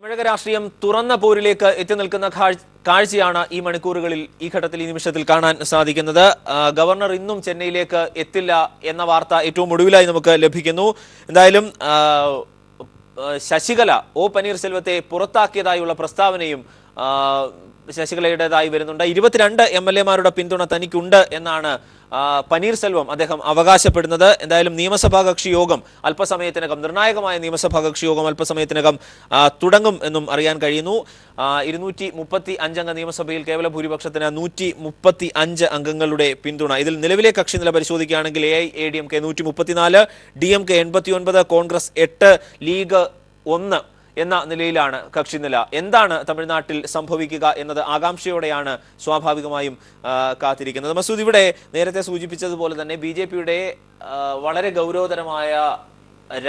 തമിഴക രാഷ്ട്രീയം തുറന്ന പോരിലേക്ക് എത്തി നിൽക്കുന്ന കാഴ്ചയാണ് ഈ മണിക്കൂറുകളിൽ ഈ ഘട്ടത്തിൽ ഈ നിമിഷത്തിൽ കാണാൻ സാധിക്കുന്നത്. ഗവർണർ ഇന്നും ചെന്നൈയിലേക്ക് എത്തില്ല എന്ന വാർത്ത ഏറ്റവും ഒടുവിലായി നമുക്ക് ലഭിക്കുന്നു. എന്തായാലും ശശികല പനീർശെൽവത്തെ പുറത്താക്കിയതായുള്ള പ്രസ്താവനയും ശശികലയുടേതായി വരുന്നുണ്ട്. 22 MLA-മാരുടെ പിന്തുണ തനിക്കുണ്ട് എന്നാണ് പനീർശെൽവം അദ്ദേഹം അവകാശപ്പെടുന്നത്. എന്തായാലും നിയമസഭാ കക്ഷി യോഗം അല്പസമയത്തിനകം, നിർണായകമായ നിയമസഭാ കക്ഷി യോഗം അല്പസമയത്തിനകം തുടങ്ങും എന്നും അറിയാൻ കഴിയുന്നു. 235 അംഗ നിയമസഭയിൽ കേവല ഭൂരിപക്ഷത്തിന് 135 അംഗങ്ങളുടെ പിന്തുണ. ഇതിൽ നിലവിലെ കക്ഷി നില പരിശോധിക്കുകയാണെങ്കിൽ AIADMK 134, DMK 89, കോൺഗ്രസ് 8, ലീഗ് 1 എന്ന നിലയിലാണ് കക്ഷി നില. എന്താണ് തമിഴ്നാട്ടിൽ സംഭവിക്കുക എന്നത് ആകാംക്ഷയോടെയാണ് സ്വാഭാവികമായും കാത്തിരിക്കുന്നത്. മസൂദ്, ഇവിടെ നേരത്തെ സൂചിപ്പിച്ചതുപോലെ തന്നെ BJP-യുടെ വളരെ ഗൗരവതരമായ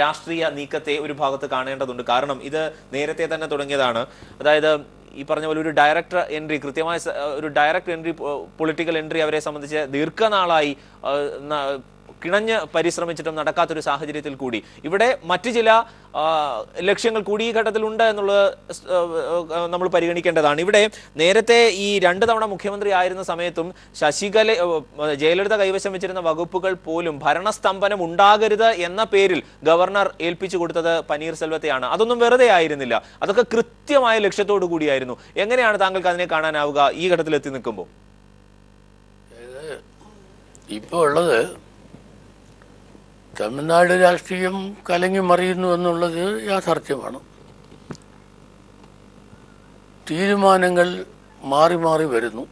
രാഷ്ട്രീയ നീക്കത്തെ ഒരു ഭാഗത്ത് കാണേണ്ടതുണ്ട്. കാരണം ഇത് നേരത്തെ തന്നെ തുടങ്ങിയതാണ്. അതായത് ഈ പറഞ്ഞ പോലെ ഒരു ഡയറക്റ്റ് എൻട്രി, കൃത്യമായ ഒരു ഡയറക്റ്റ് എൻട്രി, പൊളിറ്റിക്കൽ എൻട്രി അവരെ സംബന്ധിച്ച് ദീർഘനാളായി കിണഞ്ഞ് പരിശ്രമിച്ചിട്ടും നടക്കാത്തൊരു സാഹചര്യത്തിൽ കൂടി ഇവിടെ മറ്റു ചില ലക്ഷ്യങ്ങൾ കൂടി ഈ ഘട്ടത്തിലുണ്ട് എന്നുള്ളത് നമ്മൾ പരിഗണിക്കേണ്ടതാണ്. ഇവിടെ നേരത്തെ ഈ 2 തവണ മുഖ്യമന്ത്രി ആയിരുന്ന സമയത്തും ജയലളിത കൈവശം വെച്ചിരുന്ന വകുപ്പുകൾ പോലും ഭരണസ്തംഭനം ഉണ്ടാകരുത് എന്ന പേരിൽ ഗവർണർ ഏൽപ്പിച്ചു കൊടുത്തത് പനീർശെൽവത്തെയാണ്. അതൊന്നും വെറുതെ ആയിരുന്നില്ല, അതൊക്കെ കൃത്യമായ ലക്ഷ്യത്തോടു കൂടിയായിരുന്നു. എങ്ങനെയാണ് താങ്കൾക്ക് അതിനെ കാണാനാവുക ഈ ഘട്ടത്തിൽ എത്തി നിൽക്കുമ്പോൾ? ഇപ്പോൾ ഉള്ളത് തമിഴ്നാട് രാഷ്ട്രീയം കലങ്ങി മറിയുന്നു എന്നുള്ളത് യാഥാർത്ഥ്യമാണ്. തീരുമാനങ്ങൾ മാറി മാറി വരുന്നു.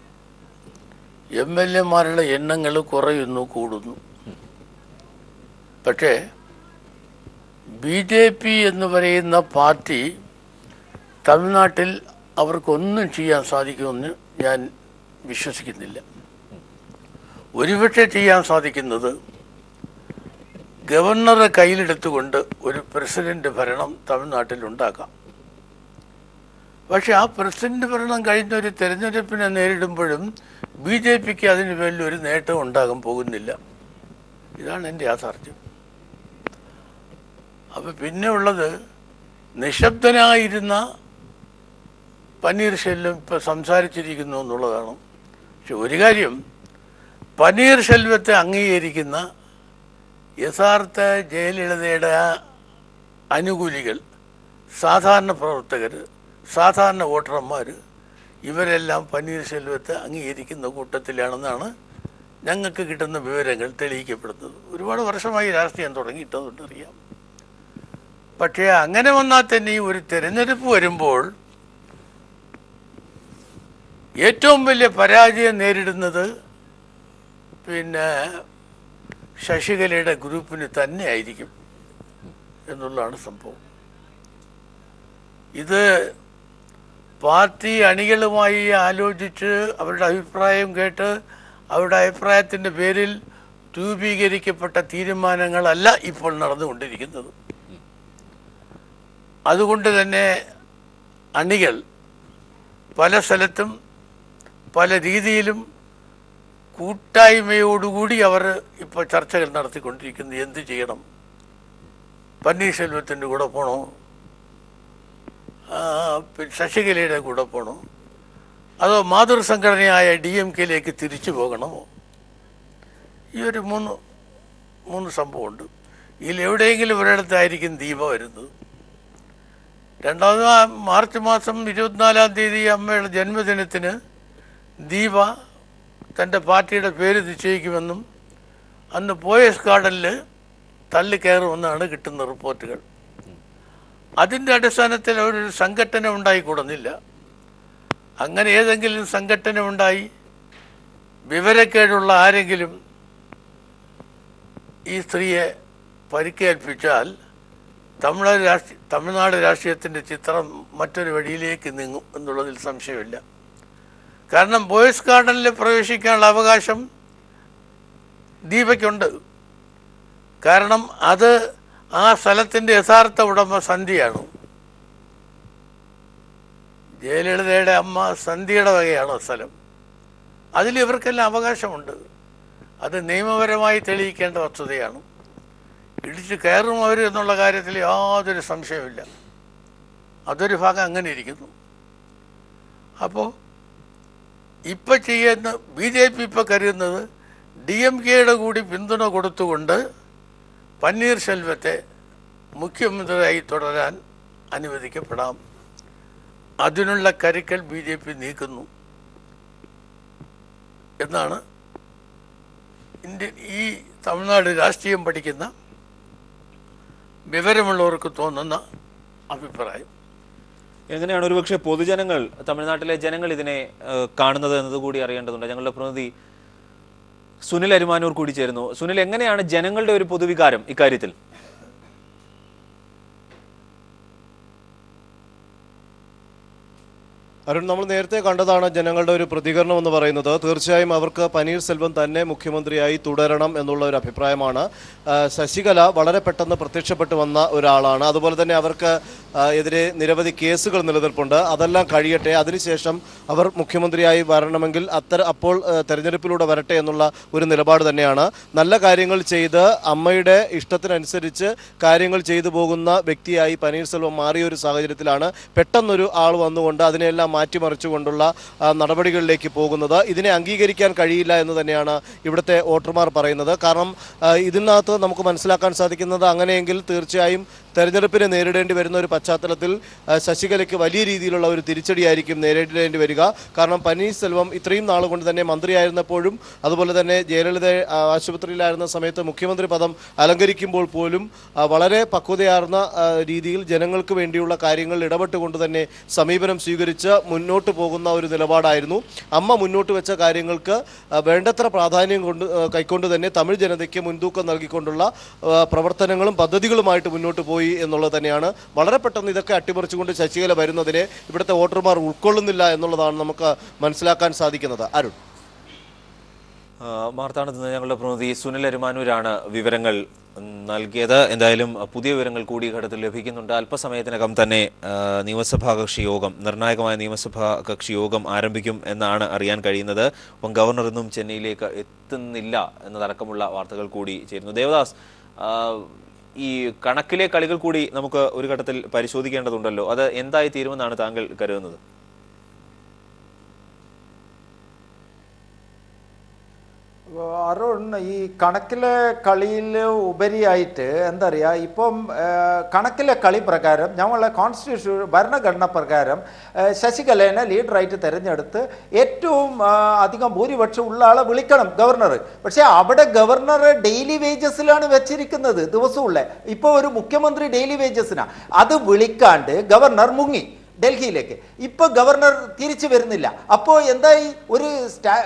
MLA-മാരുടെ എണ്ണങ്ങൾ കുറയുന്നു, കൂടുന്നു. പക്ഷേ BJP എന്ന് പറയുന്ന പാർട്ടി തമിഴ്നാട്ടിൽ അവർക്കൊന്നും ചെയ്യാൻ സാധിക്കുമെന്ന് ഞാൻ വിശ്വസിക്കുന്നില്ല. ഒരുപക്ഷെ ചെയ്യാൻ സാധിക്കുന്നത് ഗവർണറെ കയ്യിലെടുത്തുകൊണ്ട് ഒരു പ്രസിഡന്റ് ഭരണം തമിഴ്നാട്ടിൽ ഉണ്ടാക്കാം. പക്ഷെ ആ പ്രസിഡന്റ് ഭരണം കഴിഞ്ഞ ഒരു തെരഞ്ഞെടുപ്പിനെ നേരിടുമ്പോഴും BJP-ക്ക് അതിന് വലിയൊരു നേട്ടം ഉണ്ടാകാൻ പോകുന്നില്ല. ഇതാണ് എൻ്റെ യാഥാർത്ഥ്യം. അപ്പം പിന്നെ ഉള്ളത്, നിശബ്ദനായിരുന്ന പനീർശെൽവം ഇപ്പം സംസാരിച്ചിരിക്കുന്നു എന്നുള്ളതാണ്. പക്ഷെ ഒരു കാര്യം, പനീർശെൽവത്തെ അംഗീകരിക്കുന്ന യഥാർത്ഥ ജയലളിതയുടെ അനുകൂലികൾ, സാധാരണ പ്രവർത്തകർ, സാധാരണ വോട്ടർമാർ, ഇവരെല്ലാം പനീർശെൽവത്തെ അംഗീകരിക്കുന്ന കൂട്ടത്തിലാണെന്നാണ് ഞങ്ങൾക്ക് കിട്ടുന്ന വിവരങ്ങൾ തെളിയിക്കപ്പെടുന്നത്. ഒരുപാട് വർഷമായി രാഷ്ട്രീയം തുടങ്ങിയിട്ടതുകൊണ്ടറിയാം. പക്ഷേ അങ്ങനെ വന്നാൽ തന്നെ ഈ ഒരു തെരഞ്ഞെടുപ്പ് വരുമ്പോൾ ഏറ്റവും വലിയ പരാജയം നേരിടുന്നത് പിന്നെ ശശികലയുടെ ഗ്രൂപ്പിന് തന്നെ ആയിരിക്കും എന്നുള്ളതാണ് സംഭവം. ഇത് പാർട്ടി അണികളുമായി ആലോചിച്ച് അവരുടെ അഭിപ്രായം കേട്ട് അവരുടെ അഭിപ്രായത്തിൻ്റെ പേരിൽ രൂപീകരിക്കപ്പെട്ട തീരുമാനങ്ങളല്ല ഇപ്പോൾ നടന്നുകൊണ്ടിരിക്കുന്നത്. അതുകൊണ്ട് തന്നെ അണികൾ പല സ്ഥലത്തും പല രീതിയിലും കൂട്ടായ്മയോടുകൂടി അവർ ഇപ്പോൾ ചർച്ചകൾ നടത്തിക്കൊണ്ടിരിക്കുന്നു. എന്ത് ചെയ്യണം? പന്നീർശെൽവത്തിൻ്റെ കൂടെ പോകണോ? ശശികലയുടെ കൂടെ പോകണോ? അതോ മാതൃസംഘടനയായ DMK-യിലേക്ക് തിരിച്ചു പോകണമോ? ഈ ഒരു മൂന്ന് സംഭവമുണ്ട്. ഇതിൽ എവിടെയെങ്കിലും ഒരിടത്തായിരിക്കും ദീപ വരുന്നത്. രണ്ടാമത് മാർച്ച് മാസം 24-ാം തീയതി അമ്മയുടെ ജന്മദിനത്തിന് ദീപ തൻ്റെ പാർട്ടിയുടെ പേര് നിശ്ചയിക്കുമെന്നും അന്ന് പോയസ് ഗാർഡനിൽ തള്ളിക്കയറുമെന്നാണ് കിട്ടുന്ന റിപ്പോർട്ടുകൾ. അതിൻ്റെ അടിസ്ഥാനത്തിൽ ഒരു സംഘടന ഉണ്ടായിക്കൂടുന്നില്ല. അങ്ങനെ ഏതെങ്കിലും സംഘടന ഉണ്ടായി വിവരക്കേടുള്ള ആരെങ്കിലും ഈ സ്ത്രീയെ പരിക്കേൽപ്പിച്ചാൽ തമിഴ്നാട് രാഷ്ട്രീയത്തിൻ്റെ ചിത്രം മറ്റൊരു വഴിയിലേക്ക് നീങ്ങും എന്നുള്ളതിൽ സംശയമില്ല. കാരണം ബോയ്സ് ഗാർഡനിൽ പ്രവേശിക്കാനുള്ള അവകാശം ദീപയ്ക്കുണ്ട്. കാരണം അത് ആ സ്ഥലത്തിൻ്റെ യഥാർത്ഥ ഉടമ സന്ധ്യയാണ്. ജയലളിതയുടെ അമ്മ സന്ധ്യയുടെ വകയാണ് സ്ഥലം. അതിൽ ഇവർക്കെല്ലാം അവകാശമുണ്ട്. അത് നിയമപരമായി തെളിയിക്കേണ്ട വസ്തുതയാണ്. ഇടിച്ച് കയറും അവർ എന്നുള്ള കാര്യത്തിൽ യാതൊരു സംശയമില്ല. അതൊരു ഭാഗം അങ്ങനെ ഇരിക്കുന്നു. അപ്പോൾ ഇപ്പം ചെയ്യുന്ന BJP ഇപ്പോൾ കരുതുന്നത് DMKയുടെ കൂടി പിന്തുണ കൊടുത്തുകൊണ്ട് പന്നീർശെൽവത്തെ മുഖ്യമന്ത്രിയായി തുടരാൻ അനുവദിക്കപ്പെടാം. അതിനുള്ള കരുക്കൾ BJP നീക്കുന്നു എന്നാണ് ഈ തമിഴ്നാട് രാഷ്ട്രീയം പഠിക്കുന്ന വിവരമുള്ളവർക്ക് തോന്നുന്ന അഭിപ്രായം. എങ്ങനെയാണ് ഒരുപക്ഷെ പൊതുജനങ്ങൾ, തമിഴ്നാട്ടിലെ ജനങ്ങൾ ഇതിനെ കാണുന്നത് എന്നതുകൂടി അറിയേണ്ടതുണ്ട്. ഞങ്ങളുടെ പ്രതിനിധി സുനിൽ അരിമാനൂർ കൂടി ചേരുന്നു. സുനിൽ, എങ്ങനെയാണ് ജനങ്ങളുടെ ഒരു പൊതുവികാരം ഇക്കാര്യത്തിൽ? അരുൺ, നമ്മൾ നേരത്തെ കണ്ടതാണ് ജനങ്ങളുടെ ഒരു പ്രതികരണം എന്ന് പറയുന്നത്. തീർച്ചയായും അവർക്ക് പനീർസെൽവം തന്നെ മുഖ്യമന്ത്രിയായി തുടരണം എന്നുള്ള ഒരു അഭിപ്രായമാണ്. ശശികല വളരെ പെട്ടെന്ന് പ്രത്യക്ഷപ്പെട്ടു വന്ന ഒരാളാണ്. അതുപോലെ തന്നെ അവർക്ക് എതിരെ നിരവധി കേസുകൾ നിലനിൽപ്പുണ്ട്. അതെല്ലാം കഴിയട്ടെ, അതിനുശേഷം അവർ മുഖ്യമന്ത്രിയായി വരണമെങ്കിൽ അപ്പോൾ തെരഞ്ഞെടുപ്പിലൂടെ വരട്ടെ എന്നുള്ള ഒരു നിലപാട് തന്നെയാണ്. നല്ല കാര്യങ്ങൾ ചെയ്ത് അമ്മയുടെ ഇഷ്ടത്തിനനുസരിച്ച് കാര്യങ്ങൾ ചെയ്തു പോകുന്ന വ്യക്തിയായി പനീർസെൽവം മാറിയ ഒരു സാഹചര്യത്തിലാണ് പെട്ടെന്നൊരു ആൾ വന്നുകൊണ്ട് അതിനെല്ലാം മാറ്റിമറിച്ചുകൊണ്ടുള്ള നടപടികളിലേക്ക് പോകുന്നത്. ഇതിനെ അംഗീകരിക്കാൻ കഴിയില്ല എന്ന് തന്നെയാണ് ഇവിടുത്തെ വോട്ടർമാർ പറയുന്നത്. കാരണം ഇതിനകത്ത് നമുക്ക് മനസ്സിലാക്കാൻ സാധിക്കുന്നത്, അങ്ങനെയെങ്കിൽ തീർച്ചയായും തെരഞ്ഞെടുപ്പിനെ നേരിടേണ്ടി വരുന്ന ഒരു പശ്ചാത്തലത്തിൽ ശശികലയ്ക്ക് വലിയ രീതിയിലുള്ള ഒരു തിരിച്ചടിയായിരിക്കും നേരിടേണ്ടി വരിക. കാരണം പനീർസെൽവം ഇത്രയും നാൾ കൊണ്ട് തന്നെ മന്ത്രിയായിരുന്നപ്പോഴും അതുപോലെ തന്നെ ജയലളിത ആശുപത്രിയിലായിരുന്ന സമയത്ത് മുഖ്യമന്ത്രി പദം അലങ്കരിക്കുമ്പോൾ പോലും വളരെ പക്വതയാർന്ന രീതിയിൽ ജനങ്ങൾക്ക് വേണ്ടിയുള്ള കാര്യങ്ങൾ ഇടപെട്ടുകൊണ്ട് തന്നെ സമീപനം സ്വീകരിച്ച് മുന്നോട്ട് പോകുന്ന ഒരു നിലപാടായിരുന്നു. അമ്മ മുന്നോട്ട് വെച്ച കാര്യങ്ങൾക്ക് വേണ്ടത്ര പ്രാധാന്യം കൈക്കൊണ്ട് തന്നെ തമിഴ് ജനതയ്ക്ക് മുൻതൂക്കം നൽകിക്കൊണ്ടുള്ള പ്രവർത്തനങ്ങളും പദ്ധതികളുമായിട്ട് മുന്നോട്ട് പോയി എന്നുള്ളത് തന്നെയാണ്. വളരെ പെട്ടെന്ന് ഇതൊക്കെ അട്ടിമറിച്ചുകൊണ്ട് ശശികല വരുന്നതിനെ ഇവിടുത്തെ വോട്ടർമാർ ഉൾക്കൊള്ളുന്നില്ല എന്നുള്ളതാണ് നമുക്ക് മനസ്സിലാക്കാൻ സാധിക്കുന്നത്. അരുൺ, മാർത്താണ്ഡത്ത് നിന്ന് ഞങ്ങളുടെ പ്രതിനിധി സുനിൽ അരിമാനൂരാണ് വിവരങ്ങൾ നൽകിയത്. എന്തായാലും പുതിയ വിവരങ്ങൾ കൂടി ഘട്ടത്തിൽ ലഭിക്കുന്നുണ്ട്. അല്പസമയത്തിനകം തന്നെ നിയമസഭാ കക്ഷി യോഗം, നിർണായകമായ നിയമസഭാ കക്ഷി യോഗം ആരംഭിക്കും എന്നാണ് അറിയാൻ കഴിയുന്നത്. അപ്പം ഗവർണർ ഇന്നും ചെന്നൈയിലേക്ക് എത്തുന്നില്ല എന്നതടക്കമുള്ള വാർത്തകൾ കൂടി ചേരുന്നു. ദേവദാസ്, ഈ കണക്കിലെ കളികൾ കൂടി നമുക്ക് ഒരു ഘട്ടത്തിൽ പരിശോധിക്കേണ്ടതുണ്ടല്ലോ. അത് എന്തായി തീരുമെന്നാണ് താങ്കൾ കരുതുന്നത്? അരുൺ, ഈ കണക്കിലെ കളിയിൽ ഉപരിയായിട്ട് എന്താ പറയുക, ഇപ്പം കണക്കിലെ കളി പ്രകാരം നമ്മളെ കോൺസ്റ്റിറ്റ്യൂഷൻ ഭരണഘടന പ്രകാരം ശശികലേനെ ലീഡറായിട്ട് തിരഞ്ഞെടുത്ത് ഏറ്റവും അധികം ഭൂരിപക്ഷം ഉള്ള ആളെ വിളിക്കണം ഗവർണർ. പക്ഷേ അവിടെ ഗവർണർ ഡെയിലി വേജസിലാണ് വെച്ചിരിക്കുന്നത് ദിവസമുള്ള. ഇപ്പോൾ ഒരു മുഖ്യമന്ത്രി ഡെയിലി വേജസിനാണ്. അത് വിളിക്കാണ്ട് ഗവർണർ മുങ്ങി ഡൽഹിയിലേക്ക്. ഇപ്പോൾ ഗവർണർ തിരിച്ചു വരുന്നില്ല. അപ്പോൾ എന്തായി,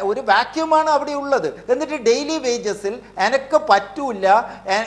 ഒരു വാക്യൂമാണ് അവിടെ ഉള്ളത്. എന്നിട്ട് ഡെയിലി വേജസിൽ എനക്ക് പറ്റൂല,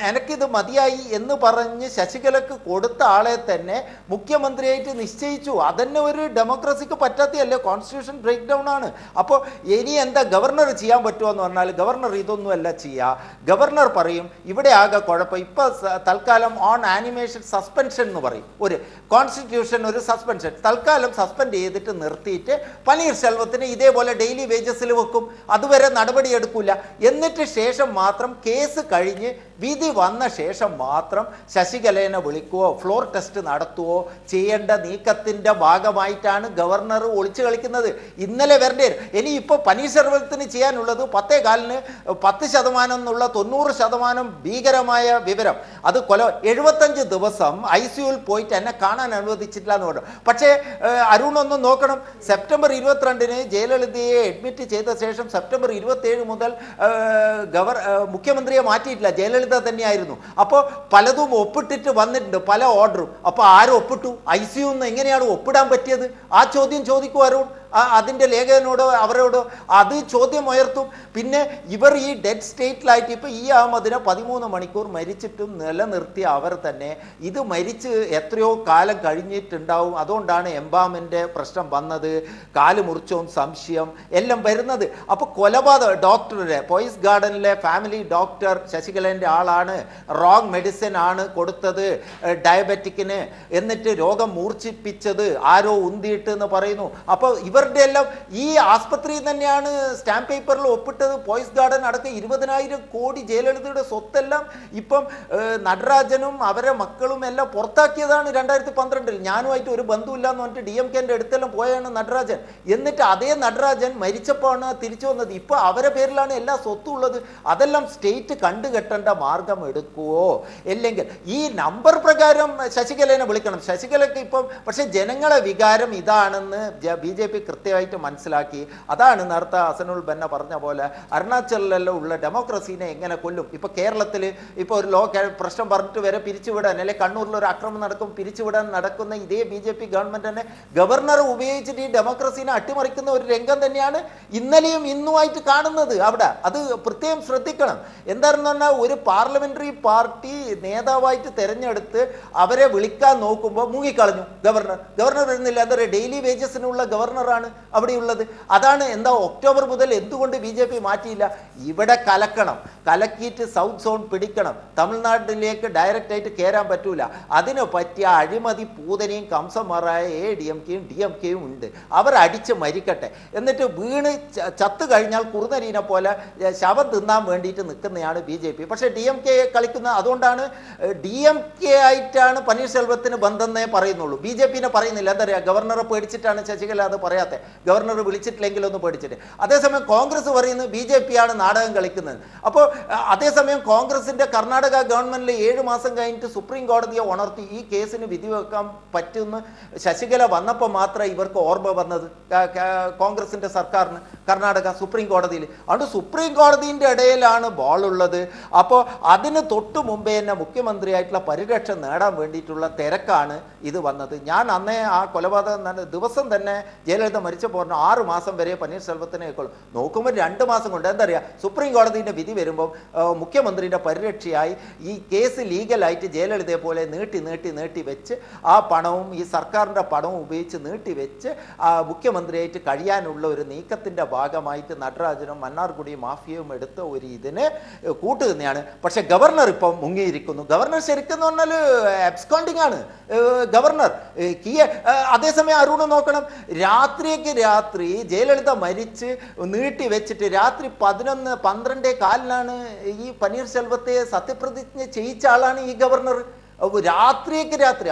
എനക്കിത് മതിയായി എന്ന് പറഞ്ഞ് ശശികലക്ക് കൊടുത്ത ആളെ തന്നെ മുഖ്യമന്ത്രിയായിട്ട് നിശ്ചയിച്ചു. അതന്നെ ഒരു ഡെമോക്രസിക്ക് പറ്റാത്തതല്ലേ, കോൺസ്റ്റിറ്റ്യൂഷൻ ബ്രേക്ക് ഡൗൺ ആണ്. അപ്പോൾ ഇനി എന്താ ഗവർണർ ചെയ്യാൻ പറ്റുമോ എന്ന് പറഞ്ഞാൽ ഗവർണർ ഇതൊന്നുമല്ല ചെയ്യുക. ഗവർണർ പറയും ഇവിടെ ആകെ കുഴപ്പം, ഇപ്പോൾ തൽക്കാലം ഓൺ ആനിമേഷൻ സസ്പെൻഷൻ എന്ന് പറയും. ഒരു കോൺസ്റ്റിറ്റ്യൂഷൻ ഒരു സസ്പെൻഷൻ തൽക്കാലം സസ്പെൻഡ് ചെയ്തിട്ട് നിർത്തിയിട്ട് പനീർശെൽവത്തിന് ഇതേപോലെ ഡെയിലി വേജസിൽ വെക്കും. അതുവരെ നടപടി എടുക്കില്ല. എന്നിട്ട് ശേഷം മാത്രം കേസ് കഴിഞ്ഞ് വിധി വന്ന ശേഷം മാത്രം ശശികലേനെ വിളിക്കുകയോ ഫ്ലോർ ടെസ്റ്റ് നടത്തുകയോ ചെയ്യേണ്ട നീക്കത്തിൻ്റെ ഭാഗമായിട്ടാണ് ഗവർണർ ഒളിച്ചു കളിക്കുന്നത്. ഇന്നലെ വരണ്ടേ. ഇനി ഇപ്പോൾ പനീർശെൽവത്തിന് ചെയ്യാനുള്ളത് 10 10% എന്നുള്ള 90% ഭീകരമായ വിവരം. അത് 75 ദിവസം ICUവിൽ പോയിട്ട് എന്നെ കാണാൻ അനുവദിച്ചിട്ടില്ല എന്ന് പറഞ്ഞു. പക്ഷേ അരുൺ ഒന്ന് നോക്കണം, സെപ്റ്റംബർ 22-ന് ജയലളിതയെ അഡ്മിറ്റ് ചെയ്ത ശേഷം സെപ്റ്റംബർ 27 മുതൽ മുഖ്യമന്ത്രിയെ മാറ്റിയിട്ടില്ല, ജയലളിത തന്നെയായിരുന്നു. അപ്പോൾ പലതും ഒപ്പിട്ടിട്ട് വന്നിട്ടുണ്ട്, പല ഓർഡറും. അപ്പോൾ ആരും ഒപ്പിട്ടു? ICU എങ്ങനെയാണ് ഒപ്പിടാൻ പറ്റിയത്? ആ ചോദ്യം ചോദിക്കും അരുൺ. അതിൻ്റെ ലേഖകനോടോ അവരോടോ അത് ചോദ്യം ഉയർത്തും. പിന്നെ ഇവർ ഈ ഡെഡ് സ്റ്റേറ്റിലായിട്ട് ഇപ്പോൾ ഈ അഹമ്മദിനെ 13 മണിക്കൂർ മരിച്ചിട്ടും നിലനിർത്തിയ അവർ തന്നെ ഇത് മരിച്ച് എത്രയോ കാലം കഴിഞ്ഞിട്ടുണ്ടാവും. അതുകൊണ്ടാണ് എംബാമിൻ്റെ പ്രശ്നം വന്നത്, കാല് മുറിച്ചോം സംശയം എല്ലാം വരുന്നത്. അപ്പോൾ കൊലപാതകം ഡോക്ടറുടെ പോയിസ് ഗാർഡനിലെ ഫാമിലി ഡോക്ടർ ശശികലേൻ്റെ ആളാണ്, റോങ് മെഡിസിൻ ആണ് കൊടുത്തത് ഡയബറ്റിക്കിന്, എന്നിട്ട് രോഗം മൂർച്ഛിപ്പിച്ചത് ആരോ ഉന്തിയിട്ട് എന്ന് പറയുന്നു. അപ്പോൾ ഇവരുടെ എല്ലാം ഈ ആസ്പത്രിയിൽ തന്നെയാണ് സ്റ്റാമ്പ് പേപ്പറിൽ ഒപ്പിട്ടത്. പോയ്സ് ഗാർഡൻ അടക്കം 20,000 കോടി ജയലളിതയുടെ സ്വത്തെല്ലാം ഇപ്പം നടരാജനും അവരെ മക്കളും എല്ലാം പുറത്താക്കിയതാണ് 2012. ഞാനുമായിട്ട് ഒരു ബന്ധമില്ല എന്ന് പറഞ്ഞിട്ട് DMKന്റെ അടുത്തെല്ലാം പോയാണ് നടരാജൻ. എന്നിട്ട് അതേ നടരാജൻ മരിച്ചപ്പോഴാണ് തിരിച്ചു വന്നത്. ഇപ്പൊ അവരെ പേരിലാണ് എല്ലാ സ്വത്തും ഉള്ളത്. അതെല്ലാം സ്റ്റേറ്റ് കണ്ടുകെട്ടേണ്ട മാർഗം എടുക്കുവോ? അല്ലെങ്കിൽ ഈ നമ്പർ പ്രകാരം ശശികലനെ വിളിക്കണം. ശശികലയ്ക്ക് ഇപ്പം പക്ഷെ ജനങ്ങളെ വികാരം ഇതാണെന്ന് BJP കൃത്യമായിട്ട് മനസ്സിലാക്കി. അതാണ് നേരത്തെ ഹസനുൽ ബന്ന പറഞ്ഞ പോലെ അരുണാചലിലെല്ലാം ഉള്ള ഡെമോക്രസീനെ എങ്ങനെ കൊല്ലും. ഇപ്പൊ കേരളത്തിൽ ഇപ്പോൾ ഒരു പ്രശ്നം പറഞ്ഞിട്ട് വരെ പിരിച്ചുവിടാൻ, അല്ലെങ്കിൽ കണ്ണൂരിൽ ഒരു ആക്രമണം നടക്കും, പിരിച്ചുവിടാൻ നടക്കുന്ന ഇതേ BJP ഗവൺമെന്റ് തന്നെ ഗവർണറെ ഉപയോഗിച്ചിട്ട് ഈ ഡെമോക്രസീനെ അട്ടിമറിക്കുന്ന ഒരു രംഗം തന്നെയാണ് ഇന്നലെയും ഇന്നുമായിട്ട് കാണുന്നത് അവിടെ. അത് പ്രത്യേകം ശ്രദ്ധിക്കണം. എന്താണെന്ന് പറഞ്ഞാൽ ഒരു പാർലമെന്ററി പാർട്ടി നേതാവായിട്ട് തെരഞ്ഞെടുത്ത് അവരെ വിളിക്കാൻ നോക്കുമ്പോൾ മുങ്ങിക്കളഞ്ഞു ഗവർണർ വരുന്നില്ല. എന്താ ഡെയിലി വേജസിനുള്ള ഗവർണറാണ് അവിടെയുള്ളത്. അതാണ് എന്താ ഒക്ടോബർ മുതൽ എന്തുകൊണ്ട് BJP മാറ്റിയില്ല? ഇവിടെ കലക്കണം, കലക്കിയിട്ട് സൗത്ത് സോൺ പിടിക്കണം, തമിഴ്നാട്ടിലേക്ക് ഡയറക്റ്റ് ആയിട്ട് കയറാൻ പറ്റൂല. അതിന് പറ്റിയ അഴിമതി പൂതനയും കംസന്മാരായ ADMKയും DMKയും ഉണ്ട്. അവർ അടിച്ച് മരിക്കട്ടെ, എന്നിട്ട് വീണ് ചത്തു കഴിഞ്ഞാൽ കുറുനരീനെ പോലെ ശവം തിന്നാൻ വേണ്ടിയിട്ട് നിൽക്കുന്നതാണ് BJP. പക്ഷേ DMK കളിക്കുന്ന, അതുകൊണ്ടാണ് DMK ആയിട്ടാണ് പനീർശെൽവത്തിന് ബന്ധമെന്നേ പറയുന്നുള്ളൂ, BJPനെ പറയുന്നില്ല. എന്താ പറയുക, ഗവർണറെ പേടിച്ചിട്ടാണ് ശശികല അത് പറയാത്തത്, ഗവർണർ വിളിച്ചിട്ടില്ലെങ്കിലൊന്ന് പേടിച്ചിട്ട്. അതേസമയം കോൺഗ്രസ് പറയുന്നത് BJP ആണ് നാടകം കളിക്കുന്നത്. അപ്പോൾ അതേസമയം കോൺഗ്രസിന്റെ കർണാടക ഗവൺമെന്റിൽ 7 മാസം കഴിഞ്ഞിട്ട് സുപ്രീം കോടതിയെ ഉണർത്തി ഈ കേസിന് വിധി വെക്കാൻ പറ്റുമെന്ന് ശശികല വന്നപ്പോൾ മാത്രമേ ഇവർക്ക് ഓർമ്മ വന്നത്, കോൺഗ്രസിന്റെ സർക്കാരിന് കർണാടക സുപ്രീം കോടതിയിൽ. അതുകൊണ്ട് സുപ്രീം കോടതിൻ്റെ ഇടയിലാണ് ബോളുള്ളത്. അപ്പോൾ അതിന് തൊട്ട് മുമ്പേ തന്നെ മുഖ്യമന്ത്രിയായിട്ടുള്ള പരിരക്ഷ നേടാൻ വേണ്ടിയിട്ടുള്ള തിരക്കാണ് ഇത് വന്നത്. ഞാൻ അന്നേ ആ കൊലപാതകം ദിവസം തന്നെ ജയലളിത മരിച്ചപ്പോൾ 6 മാസം വരെ പനീർശെൽവത്തിനെ കേൾക്കുള്ളൂ. നോക്കുമ്പോൾ 2 മാസം കൊണ്ട് എന്താ പറയുക, സുപ്രീം കോടതിൻ്റെ വിധി വരുമ്പം മുഖ്യമന്ത്രിയുടെ പരിരക്ഷയായി ഈ കേസ് ലീഗലായിട്ട് ജയലളിതയെ പോലെ നീട്ടി വെച്ച് ആ പണവും ഈ സർക്കാരിൻ്റെ പണവും ഉപയോഗിച്ച് നീട്ടിവെച്ച് മുഖ്യമന്ത്രിയായിട്ട് കഴിയാനുള്ള ഒരു നീക്കത്തിൻ്റെ ഭാഗമായിട്ട് നടരാജനും മന്നാർഗുഡി മാഫിയയും എടുത്ത ഒരു ഇതിന് കൂട്ടുതന്നെയാണ്. പക്ഷെ ഗവർണർ ഇപ്പം മുങ്ങിയിരിക്കുന്നു. ഗവർണർ ശരിക്കും പറഞ്ഞാൽ അബ്സ്കോണ്ടിങ് ആണ് ഗവർണർ. അതേസമയം അരുണ് നോക്കണം, രാത്രി ജയലളിത മരിച്ച് നീട്ടി വെച്ചിട്ട് രാത്രി 11-12 ഈ പനീർശെൽവത്തെ സത്യപ്രതിജ്ഞ ചെയ്യിച്ച ആളാണ് ഈ ഗവർണർ. രാത്രി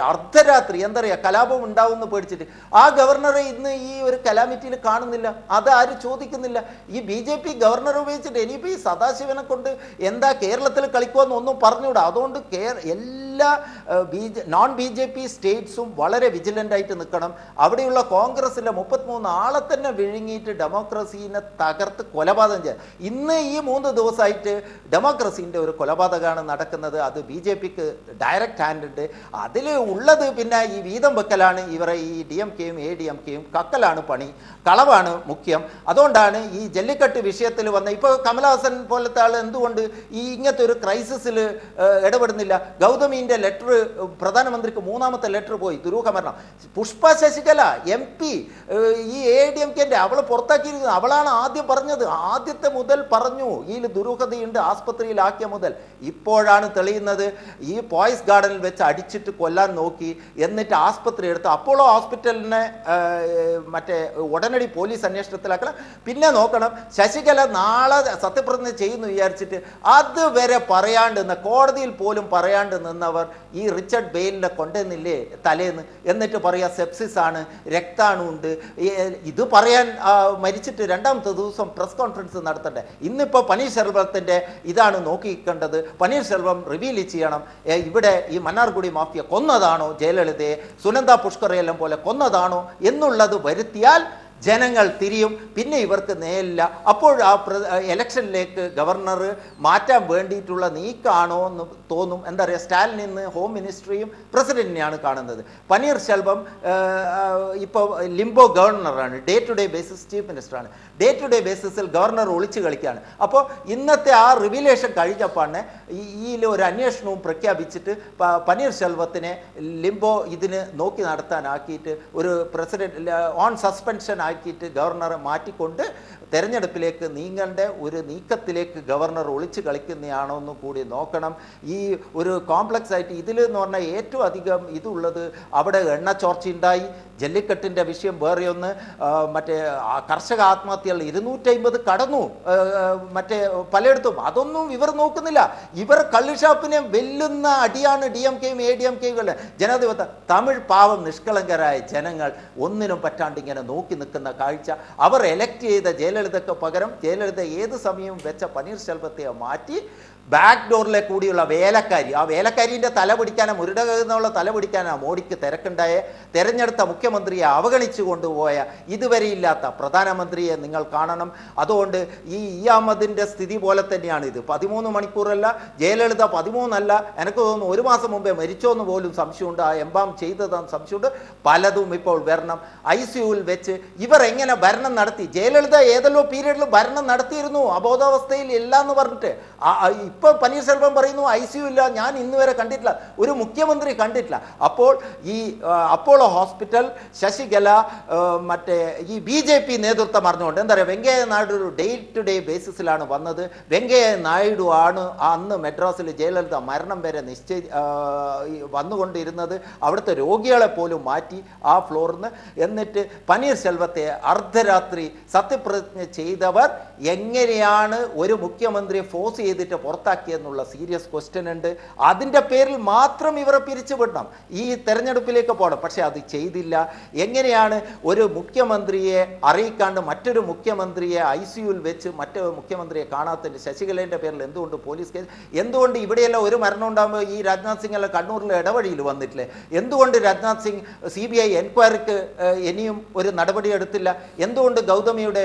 അർദ്ധരാത്രി എന്താ പറയുക, കലാപം ഉണ്ടാവുമെന്ന് പേടിച്ചിട്ട് ആ ഗവർണറെ ഇന്ന് ഈ ഒരു കലാമിറ്റിയിൽ കാണുന്നില്ല. അത് ആരും ചോദിക്കുന്നില്ല. ഈ BJP ഗവർണറെ ഉപയോഗിച്ചിട്ട് ഇനിയിപ്പോൾ ഈ സദാശിവനെ കൊണ്ട് എന്താ കേരളത്തിൽ കളിക്കുമെന്ന് ഒന്നും പറഞ്ഞുകൂടാ. അതുകൊണ്ട് എല്ലാ നോൺ BJP സ്റ്റേറ്റ്സും വളരെ വിജിലൻ്റ് ആയിട്ട് നിൽക്കണം. അവിടെയുള്ള കോൺഗ്രസിലെ 33 ആളെ തന്നെ വിഴുങ്ങിയിട്ട് ഡെമോക്രസീനെ തകർത്ത് കൊലപാതകം ചെയ്യുക. ഇന്ന് ഈ 3 ദിവസമായിട്ട് ഡെമോക്രസീൻ്റെ ഒരു കൊലപാതകമാണ് നടക്കുന്നത്. അത് BJPക്ക് ഡയറക്റ്റ് ഹാൻഡ് ഉണ്ട്. അതിൽ ഉള്ളത് പിന്നെ ഈ വീതം വെക്കലാണ്. ഇവരെ ഈ DMKയും ADMKയും കക്കലാണ് പണി, കളവാണ് മുഖ്യം. അതുകൊണ്ടാണ് ഈ ജല്ലിക്കെട്ട് വിഷയത്തിൽ വന്ന ഇപ്പോൾ കമലഹാസൻ പോലത്തെ ആൾ എന്തുകൊണ്ട് ഈ ഇങ്ങനത്തെ ഒരു ക്രൈസിസിൽ ഇടപെടുന്നില്ല? ഗൗതമീൻ്റെ ലെറ്റർ പ്രധാനമന്ത്രിക്ക് 3ാമത്തെ ലെറ്റർ പോയി, ദുരൂഹമരണം. പുഷ്പ ശശികല MP ഈ ADMKൻ്റെ അവളെ പുറത്താക്കിയിരിക്കുന്നത്. അവളാണ് ആദ്യം പറഞ്ഞത്, ആദ്യത്തെ മുതൽ പറഞ്ഞു ഈ ദുരൂഹതയുണ്ട് ആസ്പത്രിയിലാക്കിയ മുതൽ. ഇപ്പോഴാണ് തെളിയുന്നത് ഈ പോയ്സ് ഗാർഡനിൽ വെച്ച് അടിച്ചിട്ട് കൊല്ലാൻ നോക്കി, എന്നിട്ട് ആസ്പത്രി എടുത്ത് അപ്പോളോ ഹോസ്പിറ്റലിനെ മറ്റേ ഉടനടി പോലീസ് അന്വേഷണത്തിലാക്കണം. പിന്നെ നോക്കണം, ശശികല നാളെ സത്യപ്രതിജ്ഞ ചെയ്യുന്നു വിചാരിച്ചിട്ട് അതുവരെ പറയാണ്ട് കോടതിയിൽ പോലും പറയാണ്ട് നിന്നവർ ഈ റിച്ചർഡ് ബെയിലിനെ കൊണ്ടുവന്നില്ലേ തലേന്ന്, എന്നിട്ട് പറയാ സെപ്സിസ് ആണ്, രക്താണുണ്ട്. ഇത് പറയാൻ മരിച്ചിട്ട് 2ാമത്തെ ദിവസം പ്രസ് കോൺഫറൻസ് നടത്തണ്ടേ? ഇന്നിപ്പോൾ പനീർശെൽവത്തിൻ്റെ ഇതാണ് നോക്കിക്കണ്ടത്. പനീർശെൽവം റിവീൽ ചെയ്യണം, ഇവിടെ ഈ മന്നാർഗുഡി മാഫിയ കൊന്നതാണോ ജയലളിതയെ, സുനന്ദ പുഷ്കറയെല്ലാം പോലെ കൊന്നതാണോ എന്നുള്ളത് വരുത്തിയാൽ ജനങ്ങൾ തിരിയും. പിന്നെ ഇവർക്ക് നേരില്ല. അപ്പോൾ ആ ഇലക്ഷനിലേക്ക് ഗവർണർ മാറ്റാൻ വേണ്ടിയിട്ടുള്ള നീക്കാണോ എന്ന് തോന്നും. എന്താ പറയുക, സ്റ്റാലിനിൽ നിന്ന് ഹോം മിനിസ്ട്രിയും പ്രസിഡന്റിനെയാണ് കാണുന്നത്. പനീർശെൽവം ഇപ്പോൾ ലിംബോ ഗവർണറാണ്, day to day basis chief മിനിസ്റ്ററാണ്. ഡേ ടു ഡേ ബേസിസിൽ ഗവർണർ ഒളിച്ചു കളിക്കുകയാണ്. അപ്പോൾ ഇന്നത്തെ ആ റിവിലേഷൻ കഴിഞ്ഞപ്പോഴാണ് ഈ ഒരു അന്വേഷണവും പ്രഖ്യാപിച്ചിട്ട് പനീർശെൽവത്തിനെ ലിംബോ ഇതിന് നോക്കി നടത്താനാക്കിയിട്ട് ഒരു പ്രസിഡന്റ് ഓൺ സസ്പെൻഷൻ ആക്കിയിട്ട് ഗവർണറെ മാറ്റിക്കൊണ്ട് തെരഞ്ഞെടുപ്പിലേക്ക് നീങ്ങേണ്ട ഒരു നീക്കത്തിലേക്ക് ഗവർണർ ഒളിച്ചു കളിക്കുന്നതാണോ എന്ന് കൂടി നോക്കണം. ഈ ഒരു കോംപ്ലക്സ് ആയിട്ട് ഇതിൽ എന്ന് പറഞ്ഞാൽ ഏറ്റവും അധികം ഇതുള്ളത് അവിടെ എണ്ണച്ചോർച്ചയുണ്ടായി, ജല്ലിക്കെട്ടിൻ്റെ വിഷയം വേറെ ഒന്ന്, മറ്റേ കർഷക ആത്മഹത്യകൾ 250 കടന്നു മറ്റേ പലയിടത്തും. അതൊന്നും ഇവർ നോക്കുന്നില്ല. ഇവർ കള്ളുഷാപ്പിനെ വെല്ലുന്ന അടിയാണ് DMKയും ADMKയും ജനാധിപത്യ. തമിഴ് പാവം നിഷ്കളങ്കരായ ജനങ്ങൾ ഒന്നിനും പറ്റാണ്ട് ഇങ്ങനെ നോക്കി നിൽക്കുന്ന കാഴ്ച. അവർ എലക്ട് ചെയ്ത ജയലളിതയ്ക്ക് പകരം ജയലളിത ഏത് സമയവും വെച്ച പനീർശെൽവത്തെ മാറ്റി ബാക്ക് ഡോറിലെ കൂടിയുള്ള വേലക്കാരി, ആ വേലക്കാരിൻ്റെ തല പിടിക്കാനോ മുരുടകെന്നുള്ള തല പിടിക്കാനോ മോഡിക്ക് തിരക്കുണ്ടായ തെരഞ്ഞെടുത്ത മുഖ്യമന്ത്രിയെ അവഗണിച്ചു കൊണ്ടുപോയ ഇതുവരെ ഇല്ലാത്ത പ്രധാനമന്ത്രിയെ നിങ്ങൾ കാണണം. അതുകൊണ്ട് ഈ അഹമ്മദിൻ്റെ സ്ഥിതി പോലെ തന്നെയാണ് ഇത്. 13 മണിക്കൂറല്ല, ജയലളിത 13 അല്ല, എനിക്ക് തോന്നുന്നു 1 മാസം മുമ്പേ മരിച്ചോന്ന് പോലും സംശയമുണ്ട്. ആ എംബാം ചെയ്തതെന്ന് സംശയമുണ്ട്. പലതും ഇപ്പോൾ വരണം. ICUവിൽ വെച്ച് ഇവർ എങ്ങനെ ഭരണം നടത്തി? ജയലളിത ഏതെല്ലോ പീരീഡിൽ ഭരണം നടത്തിയിരുന്നു അബോധാവസ്ഥയിൽ ഇല്ല എന്ന് പറഞ്ഞിട്ട്. ഇപ്പൊ പനീർശെൽവം പറയുന്നു ICU ഇല്ല, ഞാൻ ഇന്ന് വരെ കണ്ടിട്ടില്ല, ഒരു മുഖ്യമന്ത്രി കണ്ടിട്ടില്ല. അപ്പോൾ ഈ അപ്പോളോ ഹോസ്പിറ്റൽ ശശികല മറ്റേ ഈ BJP നേതൃത്വം അറിഞ്ഞുകൊണ്ട് എന്താ പറയുക, വെങ്കയ്യ നായിഡു ഒരു ഡേ ടു ഡേ ബേസിസിലാണ് വന്നത്. വെങ്കയ്യ നായിഡു ആണ് അന്ന് മെഡ്രാസിൽ ജയലളിത മരണം വരെ വന്നുകൊണ്ടിരുന്നത്. അവിടുത്തെ രോഗികളെ പോലും മാറ്റി ആ ഫ്ലോറിൽ നിന്ന്. എന്നിട്ട് പനീർശെൽവത്തെ അർദ്ധരാത്രി സത്യപ്രതിജ്ഞ ചെയ്തവർ എങ്ങനെയാണ് ഒരു മുഖ്യമന്ത്രിയെ ഫോഴ്സ് ചെയ്തിട്ട് പുറത്താക്കിയെന്നുള്ള സീരിയസ് ക്വസ്റ്റ്യൻ ഉണ്ട്. അതിൻ്റെ പേരിൽ മാത്രം ഇവരെ പിരിച്ചുവിടണം, ഈ തെരഞ്ഞെടുപ്പിലേക്ക് പോകണം. പക്ഷെ അത് ചെയ്തില്ല. എങ്ങനെയാണ് ഒരു മുഖ്യമന്ത്രിയെ അറിയിക്കാണ്ട് മറ്റൊരു മുഖ്യമന്ത്രിയെ ICUവിൽ വെച്ച് മറ്റൊരു മുഖ്യമന്ത്രിയെ കാണാത്തതിൻ്റെ ശശികലേൻ്റെ പേരിൽ എന്തുകൊണ്ട് പോലീസ് കേസ്? എന്തുകൊണ്ട് ഇവിടെയെല്ലാം ഒരു മരണം ഉണ്ടാകുമ്പോൾ ഈ രാജ്നാഥ് സിംഗ് എല്ലാം കണ്ണൂരിലെ ഇടവഴിയിൽ വന്നിട്ടില്ലേ? എന്തുകൊണ്ട് രാജ്നാഥ് സിംഗ് CBI എൻക്വയറിക്ക് ഇനിയും ഒരു നടപടി എടുത്തില്ല? എന്തുകൊണ്ട് ഗൗതമിയുടെ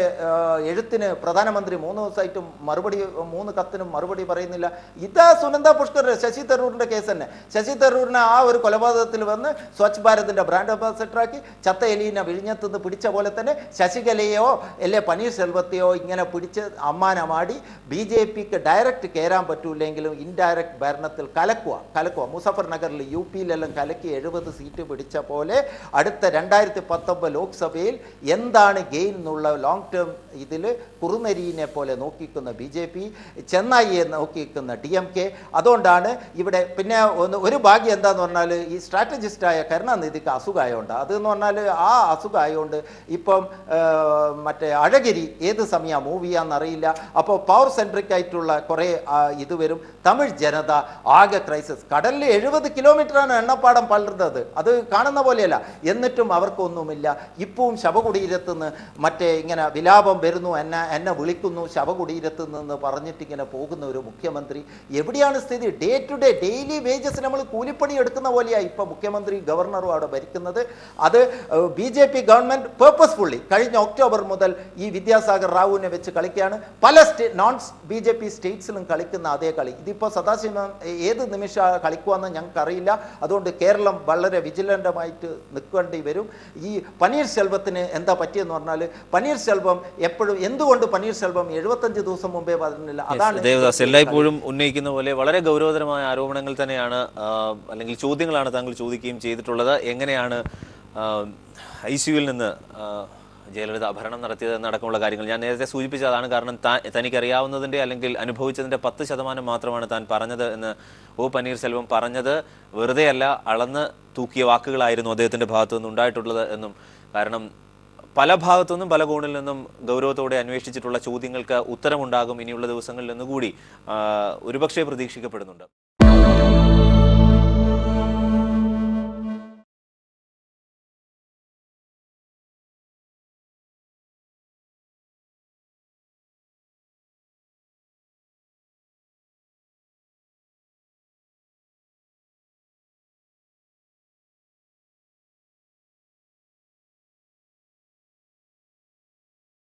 എഴുത്തിന് പ്രധാനമന്ത്രി 3 ദിവസമായിട്ടും മറുപടി 3 കത്തിനും മറുപടി പറയുന്നില്ല? ഇതാ സുനന്ദ പുഷ്കർ, ശശി തരൂരിൻ്റെ കേസ് തന്നെ. ശശി തരൂരിനെ ആ ഒരു കൊലപാതകത്തിൽ വന്ന് സ്വച്ഛ് ഭാരതിൻ്റെ ബ്രാൻഡ് അംബാസഡറാക്കി ചത്ത എലീനെ വിഴിഞ്ഞത്തുനിന്ന് പിടിച്ച പോലെ തന്നെ ശശികലയോ അല്ലെ പനീർശെൽവത്തെയോ ഇങ്ങനെ പിടിച്ച് അമ്മാനമാടി BJPക്ക് ഡയറക്റ്റ് കയറാൻ പറ്റൂലെങ്കിലും ഇൻഡയറക്റ്റ് ഭരണത്തിൽ കലക്കുക. മുസഫർ നഗറിൽ UPയിലെല്ലാം കലക്കി 70 സീറ്റ് പിടിച്ച പോലെ അടുത്ത 2019 ലോക്സഭയിൽ എന്താണ് ഗെയിൻ എന്നുള്ള ലോങ് ടേം ഇതിൽ കുറുനരീനെ പോലെ നോക്കിക്കുന്ന BJP, ചെന്നൈയെ നോക്കിക്കുന്ന DMK. അതുകൊണ്ടാണ് ഇവിടെ പിന്നെ ഒരു ഭാഗ്യം എന്താന്ന് പറഞ്ഞാൽ ഈ സ്ട്രാറ്റജിസ്റ്റായ കരുണാനിധിക്ക് അസുഖമായതുകൊണ്ട്, അതെന്ന് പറഞ്ഞാൽ ആ അസുഖമായതുകൊണ്ട് ഇപ്പം മറ്റേ അഴഗിരി ഏത് സമയമാണ് മൂവ് ചെയ്യാന്നറിയില്ല. അപ്പോൾ പവർ സെൻട്രിക് ആയിട്ടുള്ള കുറേ ഇത് വരും. തമിഴ് ജനത ആകെ ക്രൈസിസ്. കടലിൽ 70 കിലോമീറ്ററാണ് എണ്ണപ്പാടം പലർന്നത്, അത് കാണുന്ന പോലെയല്ല. എന്നിട്ടും അവർക്കൊന്നുമില്ല. ഇപ്പവും ശവകുടീരത്തുനിന്ന് മറ്റേ ഇങ്ങനെ വിലാപം വരുന്നു, എന്നെ വിളിക്കുന്നു ശവകുടീരത്തു നിന്ന് പറഞ്ഞിട്ട് ഇങ്ങനെ പോകുന്ന ഒരു മുഖ്യമന്ത്രി. എവിടെയാണ് സ്ഥിതി? Day to day daily wages നമ്മൾ കൂലിപ്പണി എടുക്കുന്ന പോലെയാണ് ഇപ്പൊ മുഖ്യമന്ത്രി ഗവർണറും അവിടെ ഭരിക്കുന്നത്. അത് BJP ഗവൺമെന്റ് പേർപ്പസ്ഫുള്ളി കഴിഞ്ഞ ഒക്ടോബർ മുതൽ ഈ വിദ്യാസാഗർ റാവുവിനെ വെച്ച് കളിക്കുകയാണ്. പല നോൺ BJP സ്റ്റേറ്റ്സിലും കളിക്കുന്ന അതേ കളി ഇതിപ്പോൾ സദാശിവം ഏത് നിമിഷം കളിക്കുമെന്ന് ഞങ്ങൾക്ക് അറിയില്ല. അതുകൊണ്ട് കേരളം വളരെ വിജിലൻ്റുമായിട്ട് നിൽക്കേണ്ടി വരും. ഈ പനീർശെൽവത്തിന് എന്താ പറ്റിയെന്ന് പറഞ്ഞാൽ പനീർശെൽവം എപ്പോഴും എന്തുകൊണ്ട് പനീർശെൽവം 75 ദിവസം മുമ്പേ പറഞ്ഞില്ല? അതാണ് ദേവദാസ് എല്ലായ്പ്പോഴും ഉന്നയിക്കുന്ന പോലെ വളരെ ഗൗരവതരമായ ആരോപണങ്ങൾ തന്നെയാണ്, അല്ലെങ്കിൽ ചോദ്യങ്ങളാണ് താങ്കൾ ചോദിക്കുകയും ചെയ്തിട്ടുള്ളത്. എങ്ങനെയാണ് ICUവിൽ നിന്ന് ജയലളിത ഭരണം നടത്തിയത് എന്നടക്കമുള്ള കാര്യങ്ങൾ ഞാൻ നേരത്തെ സൂചിപ്പിച്ചതാണ്. കാരണം തനിക്കറിയാവുന്നതിൻ്റെ അല്ലെങ്കിൽ അനുഭവിച്ചതിൻ്റെ 10% മാത്രമാണ് താൻ പറഞ്ഞത് എന്ന് പനീർശെൽവം പറഞ്ഞത് വെറുതെയല്ല, അളന്ന് തൂക്കിയ വാക്കുകളായിരുന്നു അദ്ദേഹത്തിൻ്റെ ഭാഗത്തു നിന്നുണ്ടായിട്ടുള്ളത് എന്നും. കാരണം പല ഭാഗത്തുനിന്നും പല കോണിൽ നിന്നും ഗൗരവത്തോടെ അന്വേഷിച്ചിട്ടുള്ള ചോദ്യങ്ങൾക്ക് ഉത്തരമുണ്ടാകും ഇനിയുള്ള ദിവസങ്ങളിൽ നിന്നുകൂടി ഒരുപക്ഷെ പ്രതീക്ഷിക്കപ്പെടുന്നുണ്ട്.